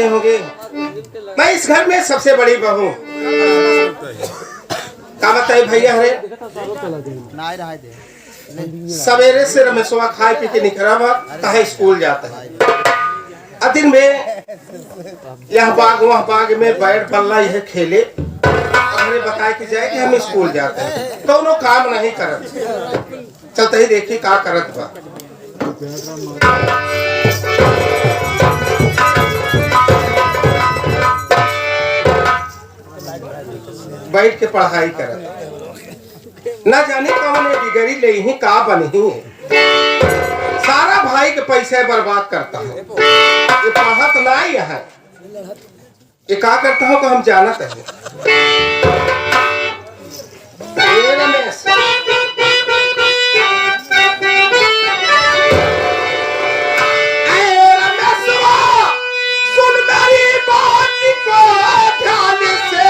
होंगे। मैं इस घर में सबसे बड़ी बहू। का बताए भैया हरे सवेरे से रमेशवा खाए पी के निकला कहा स्कूल जाता है। दिन में यह बाग वह बाग में बैठ बल्ला यह खेले। हमने बताया कि जाए कि हम स्कूल जाते हैं तो उन्होंने काम नहीं करत। चलते ही देखिए का करत बा। बैठ के पढ़ाई करत न जाने कौन डिग्री ले ही का बनी है। सारा भाई के पैसे बर्बाद करता है। ये पढ़त नहीं है। ये का करता हो को हम जानत है। रमेश सुन मेरी बात को ध्यान से।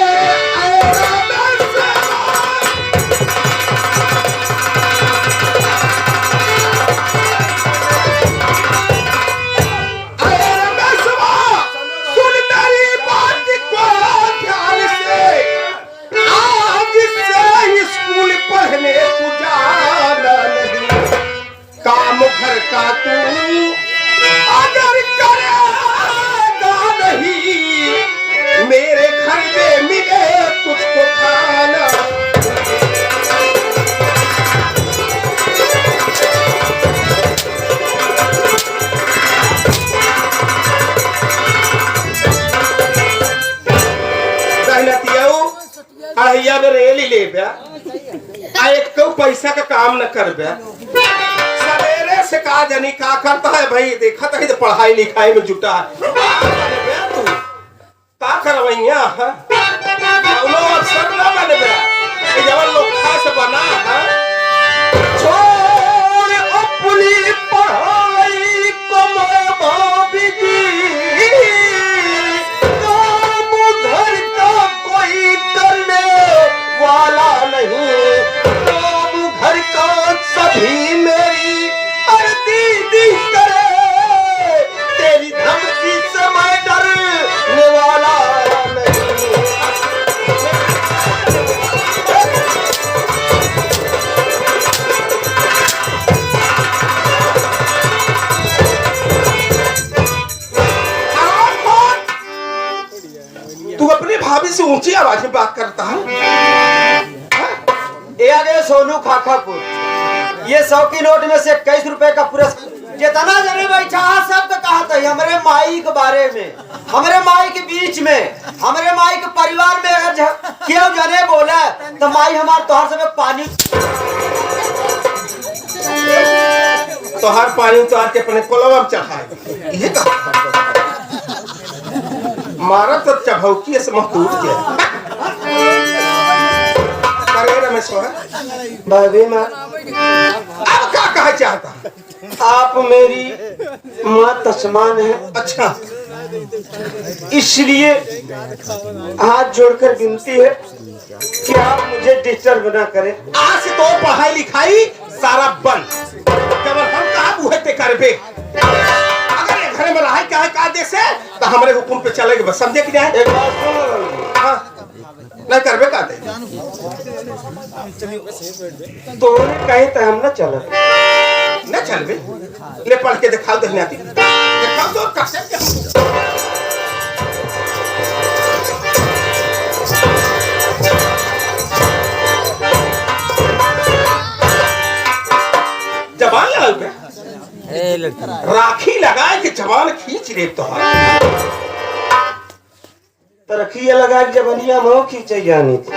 काम घर का तू अगर करेगा नहीं मेरे घर में मिले तुझको खाना। अड़ैया में रेल ही ले एक तो पैसा का काम न कर सवेरे से का जानी का करता है भाई। देखा था तो पढ़ाई लिखाई में जुटा है। का करवैया अवसर न बन गया जब लोग खास बना है। छोड़ अपनी पढ़ाई को बाबी जी काम घर का कोई करने वाला नहीं। काम घर का सभी मेरी दीदी करे तेरी धमकी से मैं डरने वाला नहीं। तू अपनी भाभी से ऊंची आवाज में बात करता है। ये सोनू खाखापुर ये 100 की नोट में से 21 रुपए का पुरस्कार जितना जने बैठा सब तो कहा था हमारे माई के बारे में, हमारे माई के बीच में, हमारे माई के परिवार में अगर क्यों जने बोला तो माई हमारे तोहर से पानी तोहर पानी उतार के अपने कोलवा में चढ़ाए। ये मारा तो चभौकी से मुंह टूट गया। रमेश भाभी माँ अब क्या कहा चाहता आप मेरी माँ तस्मान है। अच्छा इसलिए हाथ जोड़कर विनती है कि आप मुझे डिस्टर्ब ना करें। आज से तो पढ़ाई लिखाई सारा बंद। जब हम कहा बुहे ते करबे अगर ये घर में रहा क्या है का देश है तो हमारे हुकुम पे चलेगा बस। समझे कि नहीं? एक बात सुनो। हाँ नहीं करबे का दे तो कहीं तो हम ना चले न चलबे ले पढ़ के दिखाओ दहनाती दिखाओ तो कैसे जबान लगा राखी लगाए कि जबान खींच ले तो तरक्की लगा जबनिया मोह खींचे जानी थी।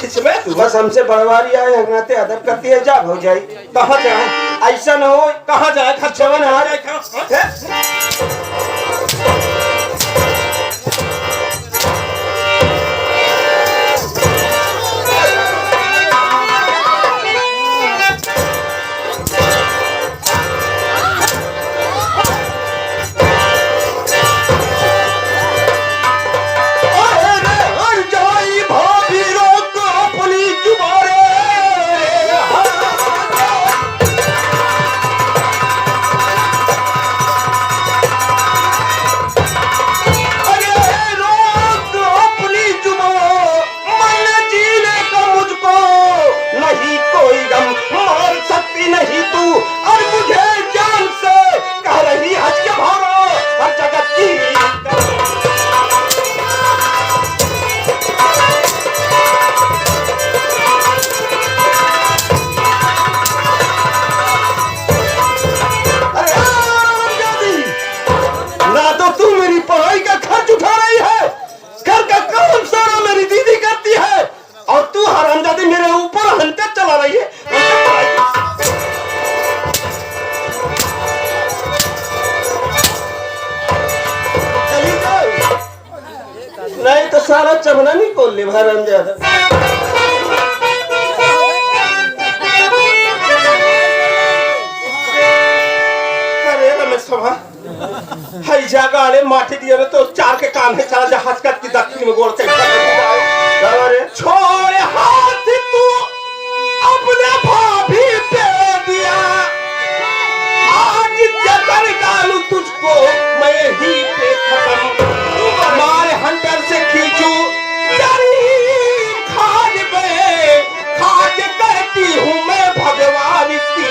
खिंचबे तू बस हमसे बड़वारी आए हंगाते अदब करती है। जा हो जाए कहाँ जाए ऐसा न हो कहाँ जाए खर्चवन आ जाए ज्यादा रम ज्यादा। अरे रमेश सभा हाई जागा अरे माटी दिया तो चार के कान है चला जा हज कट की दक्षिण में गोड़ के छोड़ हाथ तू अपने भाभी पे दिया आज जबर डालू तुझको मैं ही पे खत्म मारे हंटर से खींचू खाद पे खाद कहती हूँ मैं भगवान की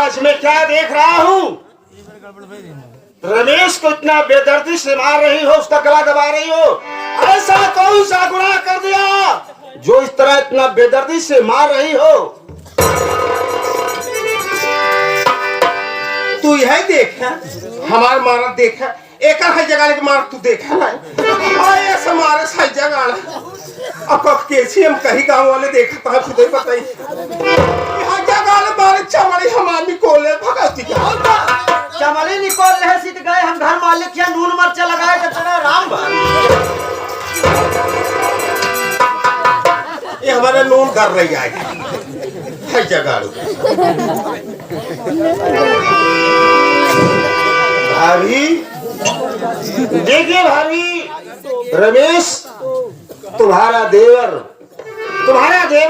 आज मैं क्या देख रहा हूँ रमेश को इतना बेदर्दी से मार रही हो उसका गला दबा रही हो ऐसा कौन सा गुनाह कर दिया जो इस तरह इतना बेदर्दी से मार रही हो तू यही देख हमार मारा देख एक जगह के मार तू देखा ना ऐसा मारे सही जगह अब कैसी हम कहीं गांव वाले देखा था खुद ही बताई यहाँ जगह मारे चमड़ी हमारे निकोले भगवती चमड़ी निकोल रहे सीट गए हम घर मालिक या नून मर्चा लगाए तो तेरा राम ये हमारे नून कर रही है जगह भाभी देखिए भाभी रमेश तुम्हारा देवर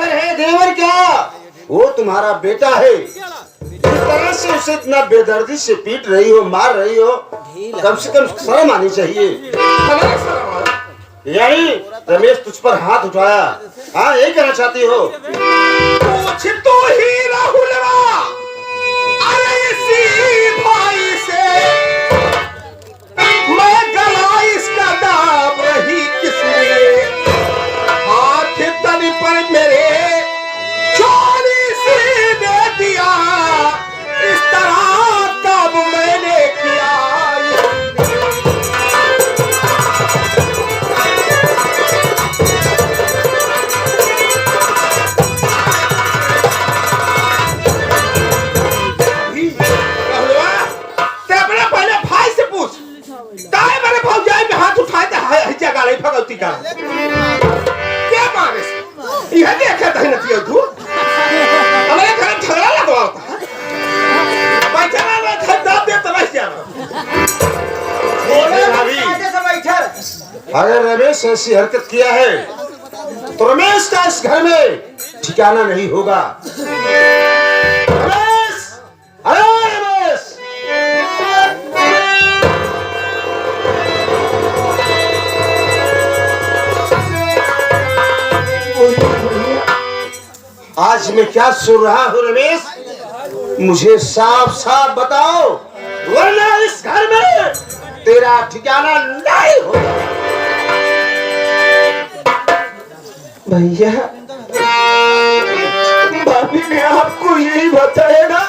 है देवर क्या वो तुम्हारा बेटा है इस तरह से उसे इतना बेदर्दी से पीट रही हो मार रही हो कम से कम शर्म आनी चाहिए यही रमेश तुझ पर हाथ उठाया हाँ यही कहना चाहती हो कुछ तो ही राहुल अरे इसी भाई से मैं गला इसका दाब रही किसने हाथ तन पर मेरे चोरी से दे दिया इस तरह कब मैंने किया भगवती का क्या मारे यह देखे दही नती तू हमारे घर झगड़ा लगवाता है बैठा ना दाब दे तो बस जाना अगर रमेश ऐसी हरकत किया है तो रमेश का इस घर में ठिकाना नहीं होगा आज मैं क्या सुन रहा हूँ रमेश? मुझे साफ साफ बताओ, वरना इस घर में तेरा ठिकाना नहीं होगा। भैया, भाभी ने आपको यही बताया ना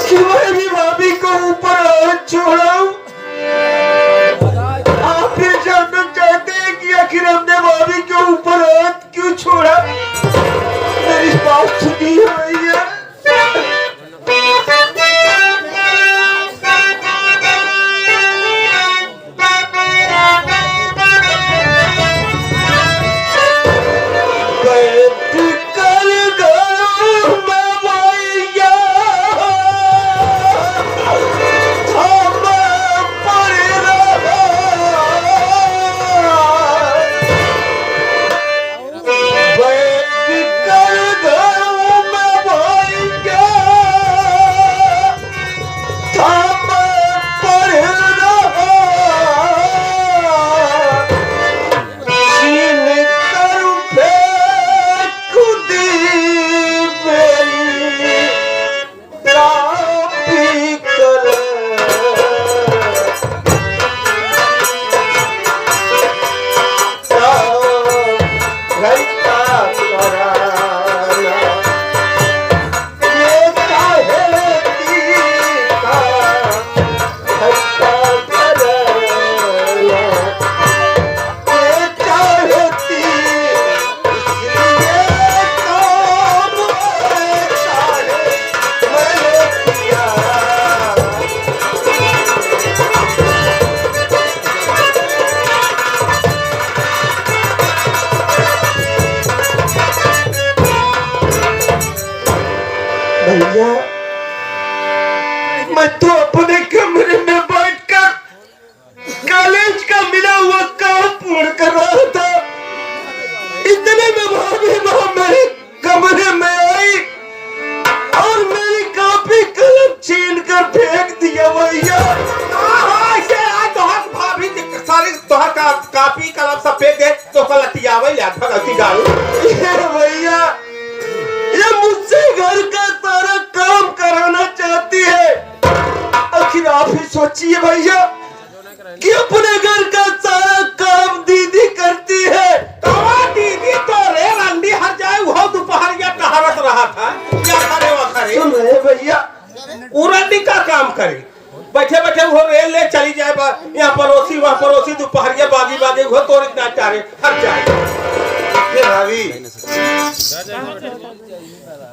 कि मैं भी भाभी को ऊपर हाथ छोड़ाऊं? आप ये जानना चाहते हैं कि आखिर हमने भाभी के ऊपर हाथ क्यों छोड़ा? मेरी बात सुनिए भैया। भैया, मैं तो अपने कमरे में बैठकर कॉलेज का मिला हुआ काम पूर्ण कर रहा था। इतने में भाभी मेरे कमरे में आई और मेरी कॉपी कलम छीन कर फेंक दिया। भैया, भाभी सारी कॉपी कलम सब फेंक दे तो कलतियावे भगती गाड़ू। भैया, ये मुझसे घर का सारा काम कराना चाहती है। आखिर आप ही सोचिए भैया कि अपने घर का सारा काम दीदी करती है। दीदी तो रे रंडी हर जाए वो दोपहर या टहरत रहा था, क्या करे वो करे? सुन रहे भैया, उरंडी का काम करे, बैठे बैठे वो रेल ले चली जाए, यहाँ पड़ोसी वहाँ पड़ोसी, दोपहर बागी बागी वो तो इतना चारे हर जाए। भाभी,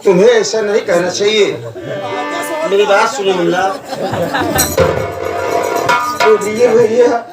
तुम्हें ऐसा नहीं कहना चाहिए। मेरी बात सुनो मुन्ना। बोलिए भैया।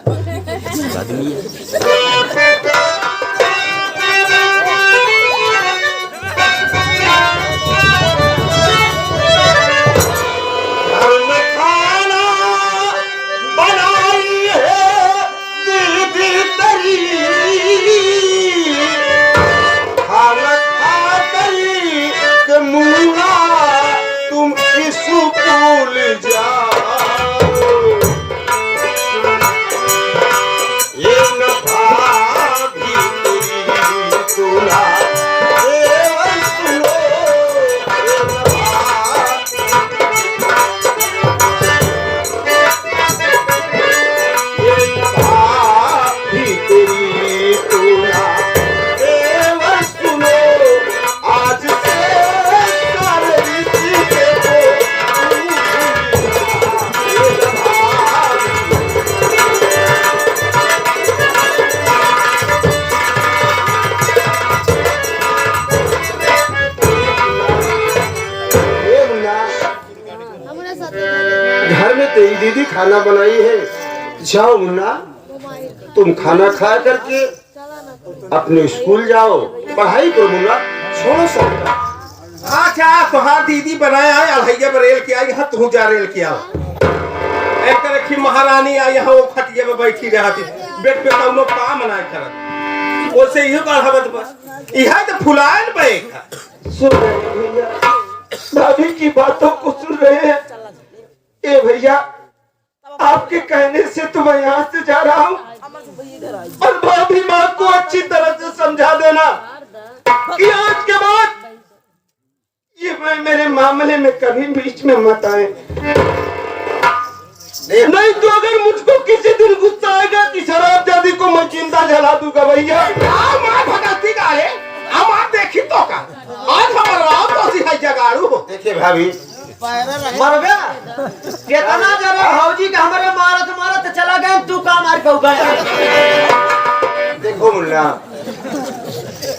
घर में तेरी दीदी खाना बनाई है। जाओ मुन्ना, तुम खाना खा करके अपने स्कूल जाओ, पढ़ाई करो मुन्ना, छोड़ो सब। अच्छा, तुहार दीदी बनाया है अलहैया रेल के आई, यहाँ तू जा रेल के आओ। एक रखी महारानी आई, यहाँ वो खटिया में बैठी रहती, बेट पे कौनो काम ना करत, ओसे यही कहवत बस यह तो फुलान बैठा। सुन रहे भैया, भाभी की बातों को सुन रहे हैं। ए भैया, आपके कहने से तो मैं यहाँ से जा रहा हूँ, और भाभी माँ को अच्छी तरह से समझा देना कि आज के बाद भाई मेरे मामले में कभी बीच में मत आए, नहीं तो अगर मुझको किसी दिन गुस्सा आएगा कि शराब जादी को मैं जिंदा जला दूंगा भैया। मां भगती गाले हम देखी तो का आज हमारा राव तो सी है जगाड़ू हो। देखिए भाभी मर गया कितना जरा भौजी का हमारे मारत मारत चला गए, तू का मार के गया। देखो मुन्ना,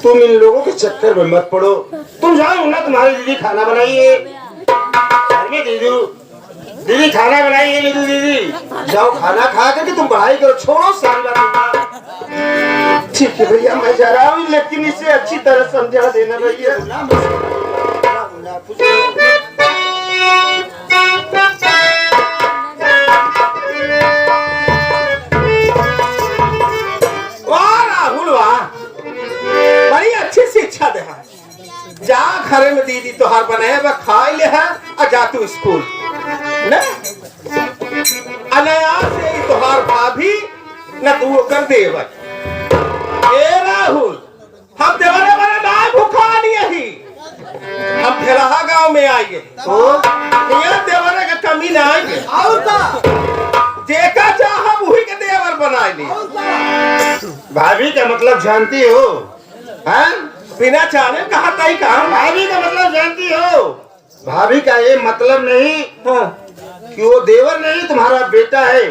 तुम इन लोगों के चक्कर में मत पड़ो। तुम जाओ मुन्ना, तुम्हारी दीदी खाना बनाइए घर में। दीदी खाना बनाइए। दीदी जाओ खाना खा करके तुम पढ़ाई करो, छोड़ो सारी बात। ठीक है भैया मैं जा रहा हूँ, लेकिन इसे अच्छी तरह समझा देना भैया। वाह राहुल वाह, बड़ी अच्छी शिक्षा दे है। जा घरे में दीदी तोहार बनाए बा खाई ले है और जा तू स्कूल न अनया से ही तोहार भाभी न तू कर देवर। ए राहुल, हम देवरे बने ना भूखा नहीं ही, हम फेरहा गांव में आएंगे तो यहाँ देवरे का कमी ना आएंगे। और का जेका चाह वही के देवर बनाए ली। भाभी का मतलब जानती हो? हाँ? बिना जाने कहा तई काम। भाभी का मतलब जानती हो? भाभी का ये मतलब नहीं हाँ। कि वो देवर नहीं, तुम्हारा बेटा है।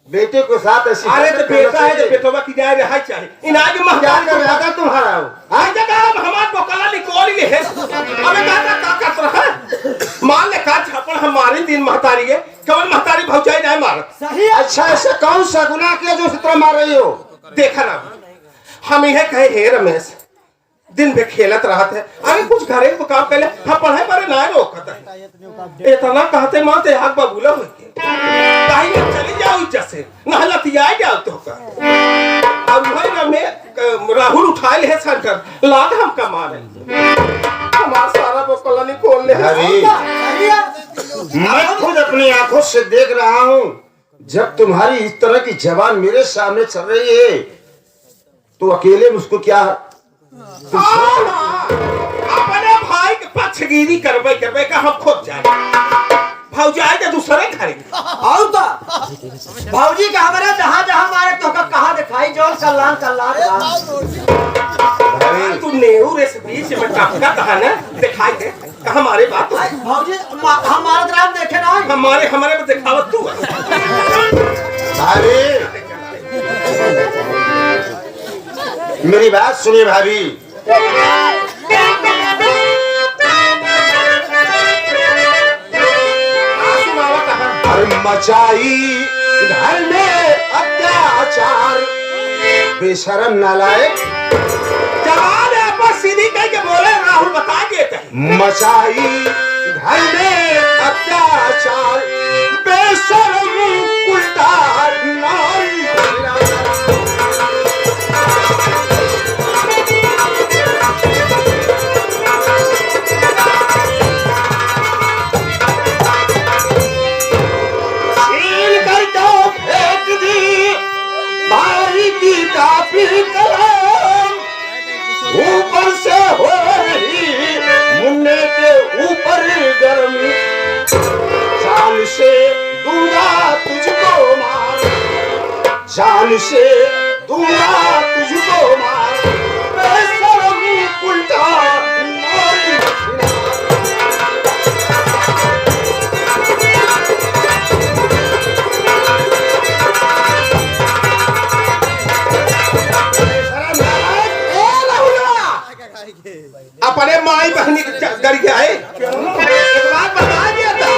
बेटे को साथ ऐसी अरे तो बेटा है तो बेटवा की जाए रहा चाहिए। इन आगे क्या महतारी कर रहा था तुम्हारा वो? आज जगह अब हमार बोकला निकोल ही है। अबे का कर रहा है? मान ले का छापड़ हमारे दिन महतारी है, केवल महतारी भौजाई नहीं मारत। सही अच्छा ऐसा कौन सा गुनाह किया जो इतना मार रही हो? देखा ना, हम यह कहे हे रमेश दिन में खेलत रहते है। अरे कुछ घरे को काम कर ले, हम पढ़े पर ना रोकत है। इतना कहते माते आग बबूला हो के कहीं में चली जाओ जैसे नहलतिया जाओ तो का। अब भाई ना मैं राहुल उठा ले है सेंटर लाद हम कमा ले हमारा सारा बोकला निकोल ले। भाभी मैं खुद अपनी आंखों से देख रहा हूँ, जब तुम्हारी इस तरह की जबान मेरे सामने चल रही है तो अकेले मुझको क्या अपने भाई के पक्षगिरी करबे का हम खुद जाए भौजाई के दूसरे घरे। और का भौजी का हमारे जहाँ जहाँ मारे तो का कहाँ दिखाई जोर कल्लान तू नेहरू रे से बीच में टपका कहा ना दिखाई दे कहाँ मारे बात भौजी हमारे राम देखे ना हमारे में दिखावत तू भाभी। मेरी बात सुनिए भाभी, मचाई घर में अत्याचार, बेशरम नालायक जवान है पर सीधी कह के बोले राहुल बता देते मचाई घर में अत्याचार, बेशरम उल्टा नारी। ऊपर से हो रही मुन्ने के ऊपर गर्मी, जान से दूंगा तुझको मार, जान से दूंगा तुझको मार, बेशरम उल्टा नारी। अपने माई बहनी डर गया है एक बात बता दिया था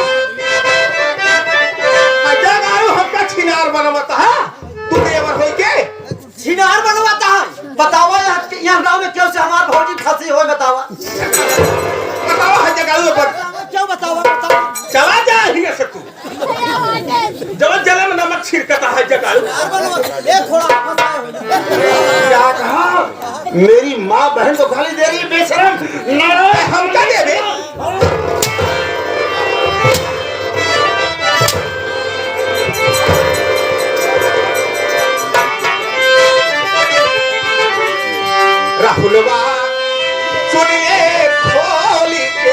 हमका छिनार बनवाता है तू देवर हो के छिनार बनवाता है। बतावा यहाँ गाँव में क्यों से हमारे भौजी फंसी हो बतावा हर जगह पर क्यों बतावा चला जा ही से तू जब जले में नमक छिड़कता है जगह क्या कहा? मेरी माँ बहन को गाली दे रही है बेशरम। हम क्या दे दे राहुलवा सुनिए खोली के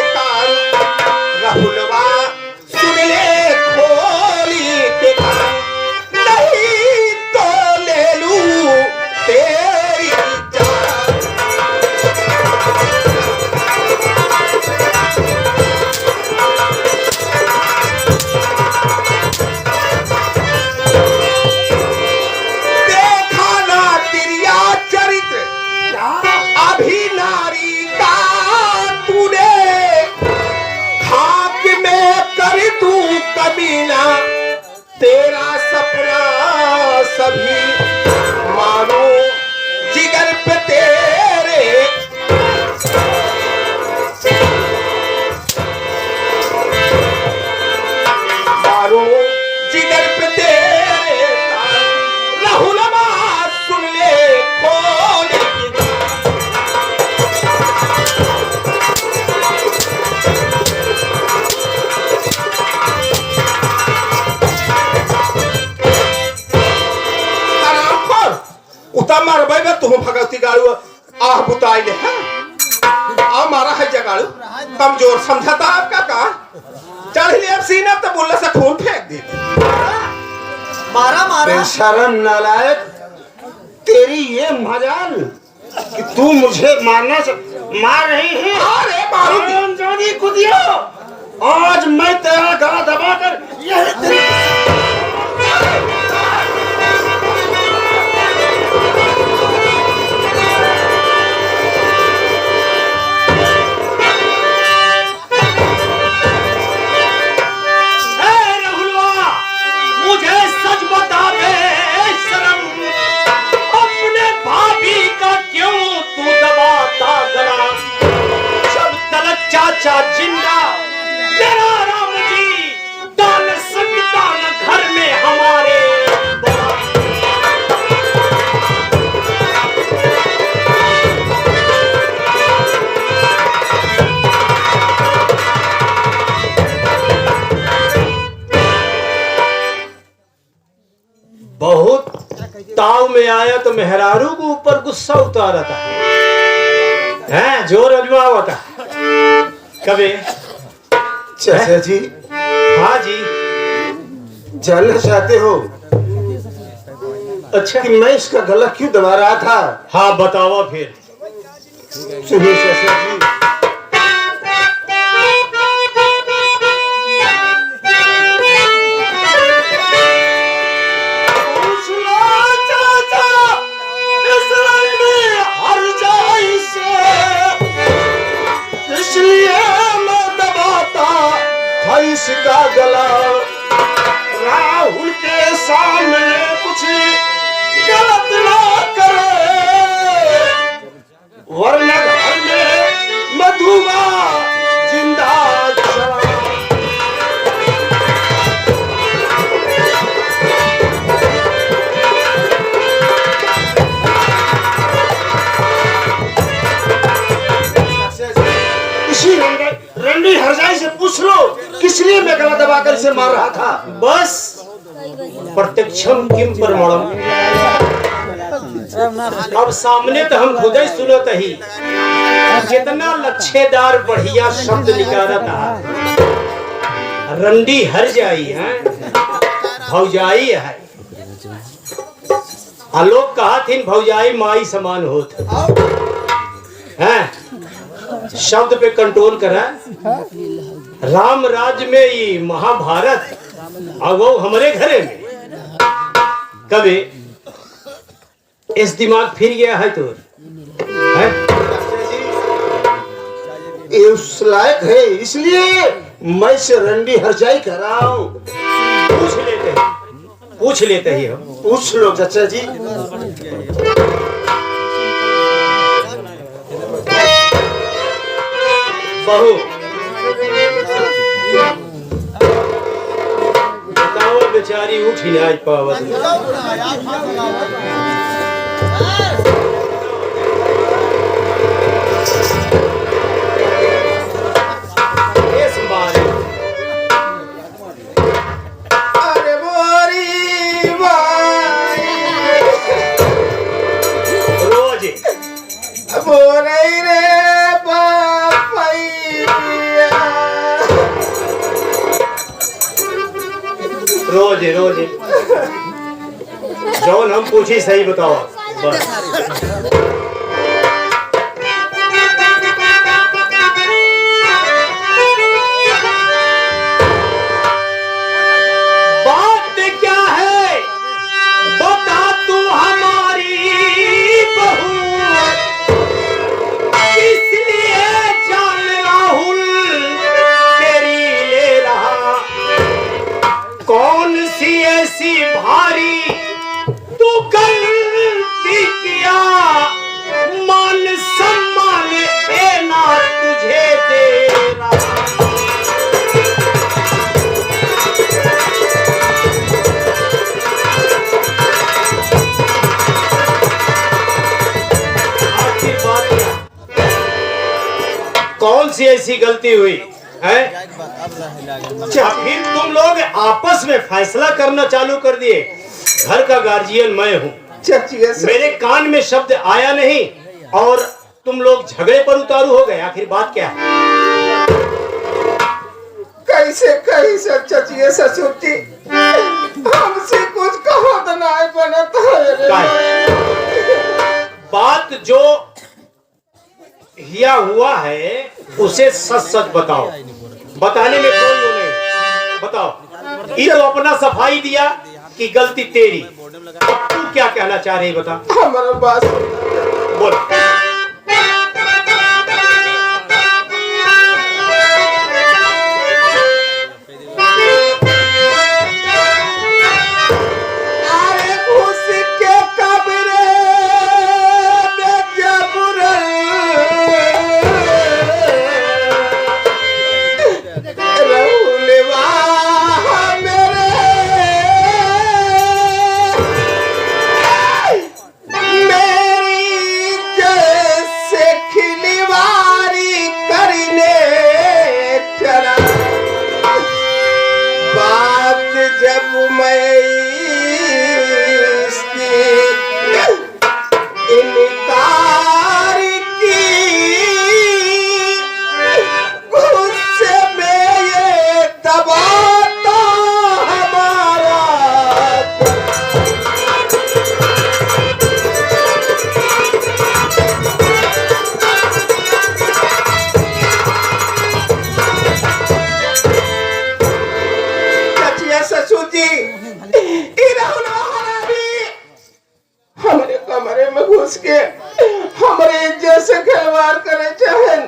बिना तेरा सपना सभी मारो जिगर पे तेरे मारो जिगर पे तेरे राहुल आवाज सुन ले खोल उता मार भाई मैं तुम भगवती गाड़ू आह बुताई ले आ मारा है जगाड़ू कमजोर समझा था आपका का चढ़ ले अब सीना तो बोलने से खून फेंक दे मारा मारा बेशरम नालायक, तेरी ये मजाल कि तू मुझे मारना मार रही है। अरे मारूंगी जानी कुदियो, आज मैं तेरा गला दबाकर यही तेरी चाचा जिंदा तेरा राम जी दान संतान घर में हमारे बहुत ताव में आया तो मेहरारू के ऊपर गुस्सा उतारा था हैं जोर अजमावा था कबे चाचा जी। हाँ जी जानना चाहते हो अच्छा कि मैं इसका गला क्यों दबा रहा था? हाँ बताओ फिर सुनिए चाचा जी, इसका गला राहुल के सामने कुछ गलत ना करे, वरना घर में मधुआ जिंदा चला। इसी रंडी हरजाई से पूछ लो किस लिए मैं गला दबाकर इसे मार रहा था। बस प्रत्यक्षम किम परमाणम, अब सामने तो हम खुद ही सुनत ही जितना लच्छेदार बढ़िया शब्द निकाला था। रंडी हर जाई है भौजाई है, आलोक कहा थी भौजाई माई समान होत है। शब्द पे कंट्रोल करा। राम राज्य में ये महाभारत अगो हमारे घरे में कभी इस दिमाग फिर गया है तो है? ये उस लायक है, इसलिए मैं से रंडी हरजाई कर रहा हूँ। पूछ लेते ही हम। पूछ लो चाचा जी। बहू बताओ बेचारी उठ ही नहीं पावत। अरे मोरी माई रोज बोरई रे बापैया रोज रोज जौन हम पूछी सही बताओ बस। बात क्या है बता तू हमारी बहू, इसलिए जान राहुल तेरी ले रहा। तुमसे ऐसी गलती हुई है, फिर तुम लोग आपस में फैसला करना चालू कर दिए। घर का गार्जियन मैं हूँ, चचिया मेरे कान में शब्द आया नहीं और तुम लोग झगड़े पर उतारू हो गए। आखिर बात क्या है? कैसे कही सर चचिया ससुर जी, हमसे कुछ कहो तो नहीं बनता है। बात जो हिया हुआ है उसे सच सच बताओ, बताने में कोई वो नहीं। बताओ, ये तो अपना सफाई दिया कि गलती तेरी। तू क्या कहना चाह रही बता। हमारा बात बोल। अरे घुस के कब्रे में जबुर रहुलवा मेरी जैसे खिलवारी करने चला। बात जब मैं इसकी इनकार की, गुस्से में ये दबाता हमारा। चचिया ससुर जी, हमारे कमरे में घुस के हमारे इज्जत से खिलवाड़ करे चाहन।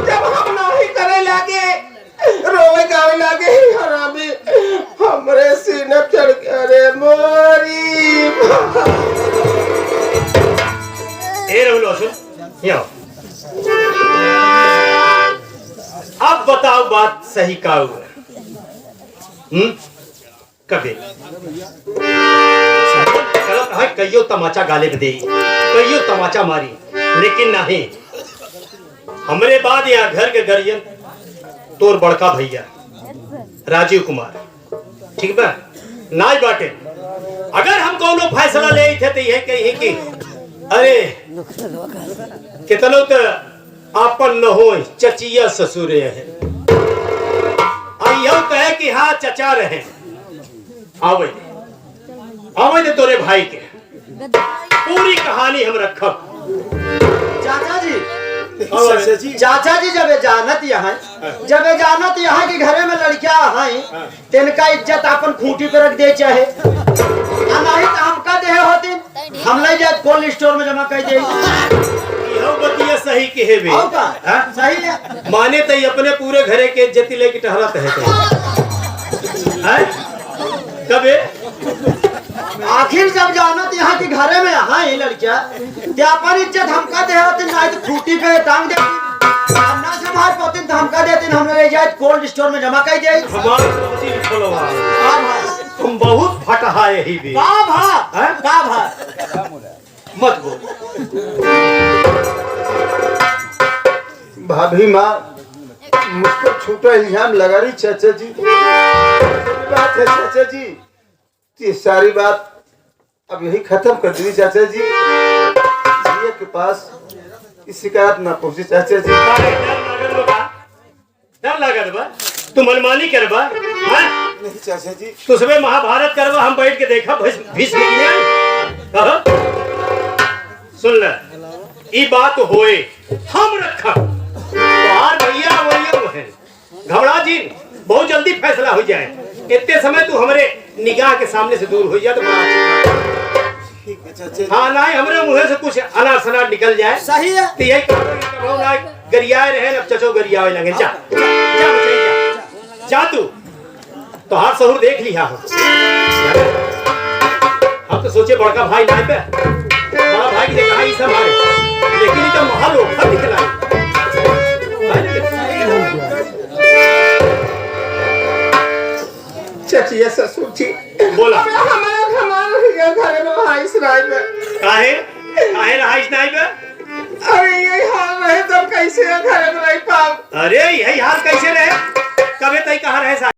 जब हम नहीं करे लागे, रोवे गावे लागे, ही हरामी हमरे सीने पे चढ़ के अरे मोरी। ए रहुल सुन, यहाँ अब बताओ बात सही का हुआ। कभी कईयो तमाचा गाले में दे, कईयो तमाचा मारी, लेकिन नहीं, हमरे बाद या घर के गार्जियन तोर बड़का भैया राजीव कुमार, ठीक बा नाच बाटे। अगर हम कोनो फैसला ले थे तो यह कही कि अरे कितनो तो आपन न हो चचिया ससुरे है, यह कहे कि हाँ चचा रहे आवे आवे दे तोरे भाई के पूरी कहानी हम रखब। चाचा जी, चाचा जी जब जानत यहाँ की घरे में लड़कियां हैं, तिनका इज्जत अपन खूंटी पे रख दे चाहे नहीं तो हमका दे होती, हम ले जाए कोल्ड स्टोर में जमा कर दे। यह बतिया सही कहे बे, सही है। माने तई अपने पूरे घरे के इज्जत लेके टहरत है कबे। आखिर जब जानत यहाँ की घरे में हैं लड़कियां, ते अपन इज्जत हमका दे होती, नहीं तो खूंटी पे टांग दे। ना संभाल पाती तो हमका देते, हम ले जाए कोल्ड स्टोर में जमा कर दे। तुम बहुत फटहा यही भी मत बोल। भाभी माँ मुझ पर छोटा इल्जाम लगा रही चाचा जी। बात है चाचा जी, ये सारी बात अब यही खत्म कर दी चाचा जी। भैया के पास शिकायत ना पहुंचे चाचा जी। डर लागत बा, तू मनमानी करबा नहीं चाचा जी, तो सुबह महाभारत करवा, हम बैठ के देखा भीष्म सुन ले, ये बात होए हम रखा भैया वही घबरा जी, बहुत जल्दी फैसला हो जाए। इतने समय तू हमारे निगाह के सामने से दूर हो जाए तो हाँ नहीं हमरे मुंह से कुछ अनार सनार निकल जाए। सही है। तो यही गरियाए रहे अब चचो गरियाए लगे। जा जा जा, जा तू तो हाथ सहूर देख लिया हम तो सोचे बड़का भाई नहीं पे, बड़ा भाई की कहा ही सब हमारे, लेकिन तो महल होकर निकला। चचिया ससुर जी बोला हमारे घर में भाई सुनाई में काहे रहाइश नहीं बे। अरे ये हाल रहे तो कैसे कैसे घर में नहीं पाऊं। अरे यही हाल कैसे रहे, कबे तई कहाँ रहे साहब।